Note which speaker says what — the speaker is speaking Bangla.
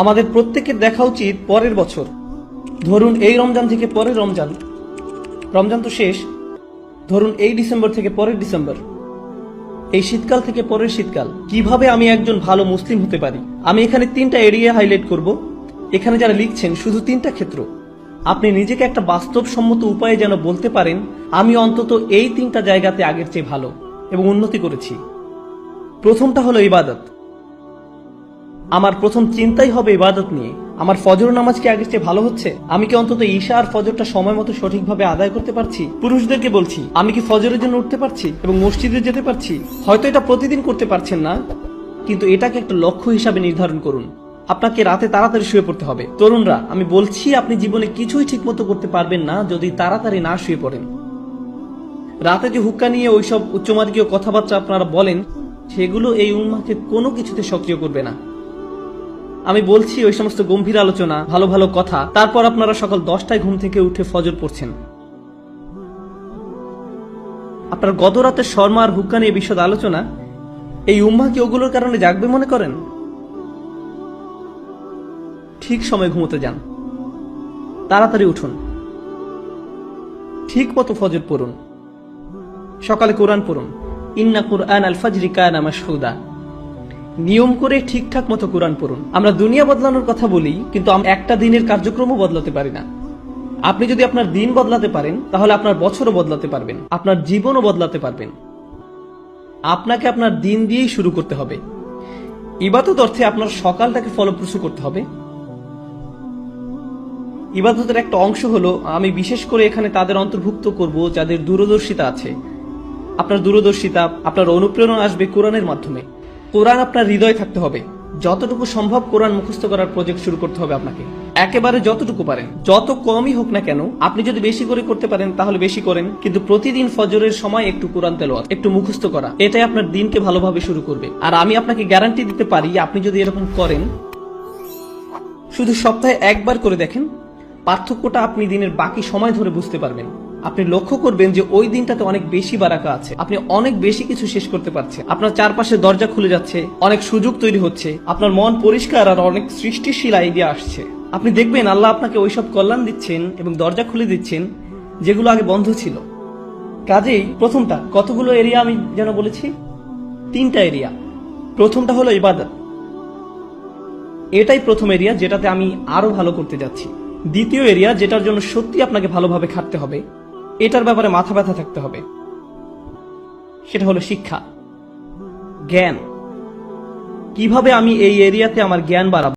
Speaker 1: আমাদের প্রত্যেকের দেখা উচিত পরের বছর। ধরুন এই রমজান থেকে পরের রমজান, রমজান তো শেষ, ধরুন এই ডিসেম্বর থেকে পরের ডিসেম্বর, এই শীতকাল থেকে পরের শীতকাল। কিভাবে আমি একজন ভালো মুসলিম হতে পারি? আমি এখানে 3টা এরিয়া হাইলাইট করব। এখানে যারা লিখছেন শুধু 3টা ক্ষেত্র। আপনি নিজেকে একটা বাস্তবসম্মত উপায়ে যেন বলতে পারেন আমি অন্তত এই 3টা জায়গাতে আগের চেয়ে ভালো এবং উন্নতি করেছি। প্রথমটা হলো ইবাদত। আমার প্রথম চিন্তাই হবে ইবাদত নিয়ে। আমার ফজর নামাজ কি আগের চেয়ে ভালো হচ্ছে? আমি কি অন্তত ঈশা আর ফজরটা সময় মতো সঠিকভাবে আদায় করতে পারছি? পুরুষদেরকে বলছি, আমি কি ফজরের জন্য উঠতে পারছি এবং মসজিদে যেতে পারছি? হয়তো এটা প্রতিদিন করতে পারছেন না, কিন্তু এটাকে একটা লক্ষ্য হিসাবে নির্ধারণ করুন। আপনাকে রাতে তাড়াতাড়ি শুয়ে পড়তে হবে। তরুণরা, আমি বলছি আপনি জীবনে কিছুই ঠিকমতো করতে পারবেন না যদি তাড়াতাড়ি না শুয়ে পড়েন। রাতে যে হুক্কা নিয়ে ওইসব উচ্চমার্গীয় কথাবার্তা আপনারা বলেন, সেগুলো এই উম্মাহকে কোনো কিছুতে সক্রিয় করবে না। আমি বলছি ওই সমস্ত গম্ভীর আলোচনা, ভালো ভালো কথা, তারপর আপনারা সকাল 10টায় ঘুম থেকে উঠে ফজর পড়ছেন। আপনার গত রাতের শর্মা আর হুক্কা নিয়ে বিশদ আলোচনা, এই উম্মাহ কি ওগুলোর কারণে জাগবে মনে করেন? ঠিক সময় ঘুমোতে যান, তাড়াতাড়ি উঠুন, ঠিক মতো ফজর পড়ুন, সকালে কোরআন পড়ুন। ইন্না কুরআন আল ফাজরি কানা মাশহুদা। নিয়ম করে ঠিকঠাক মতো কোরআন পড়ুন। আমরা দুনিয়া বদলানোর কথা বলি, কিন্তু আমরা একটা দিনের কার্যক্রমও বদলাতে পারি না। আপনি যদি আপনার দিন বদলাতে পারেন, তাহলে আপনার বছরও বদলাতে পারবেন, আপনার জীবনও বদলাতে পারবেন। আপনাকে আপনার দিন দিয়েই শুরু করতে হবে। ইবাদত অর্থে আপনার সকালটাকে ফলপ্রসূ করতে হবে। ইবাদতের একটা অংশ হলো, আমি বিশেষ করে এখানে তাদের অন্তর্ভুক্ত করব যাদের দূরদর্শিতা আছে। আপনার দূরদর্শিতা, আপনার অনুপ্রেরণা আসবে কোরআনের মাধ্যমে। কোরআন আপনার হৃদয়ে থাকতে হবে। যতটুকু সম্ভব কোরআন মুখস্থ করার প্রজেক্ট শুরু করতে হবে আপনাকে। একেবারে যতটুকু পারেন, যত কমই হোক না কেন। আপনি যদি বেশি করে করতে পারেন তাহলে বেশি করেন, কিন্তু প্রতিদিন ফজরের সময় একটু কোরআন তেলাওয়াত, একটু মুখস্থ করা, এটাই আপনার দিনকে ভালোভাবে শুরু করবে। আর আমি আপনাকে গ্যারান্টি দিতে পারি, আপনি যদি এরকম করেন, শুধু সপ্তাহে একবার করে দেখেন, পার্থক্যটা আপনি দিনের বাকি সময় ধরে বুঝতে পারবেন। আপনি লক্ষ্য করবেন যে ওই দিনটাতে অনেক বেশি বারাকা আছে, আপনি অনেক বেশি কিছু শেষ করতে পারছেন, আপনার চারপাশে দরজা খুলে যাচ্ছে, অনেক সুযোগ তৈরি হচ্ছে, আপনার মন পরিষ্কার আর অনেক সৃষ্টিশীল আইডিয়া আসছে। আপনি দেখবেন আল্লাহ আপনাকে ওইসব কল্যাণ দিচ্ছেন এবং দরজা খুলে দিচ্ছেন যেগুলো আগে বন্ধ ছিল। কাজেই প্রথমটা, কতগুলো এরিয়া আমি যেন বলেছি? 3টা এরিয়া। প্রথমটা হলো ইবাদত। এটাই প্রথম এরিয়া যেটাতে আমি আরো ভালো করতে যাচ্ছি। দ্বিতীয় এরিয়া, যেটার জন্য সত্যি আপনাকে ভালোভাবে খাটতে হবে, এটার ব্যাপারে মাথা ব্যথা থাকতে হবে, সেটা হলো শিক্ষা, জ্ঞান। কিভাবে আমি এই এরিয়াতে আমার জ্ঞান বাড়াবো।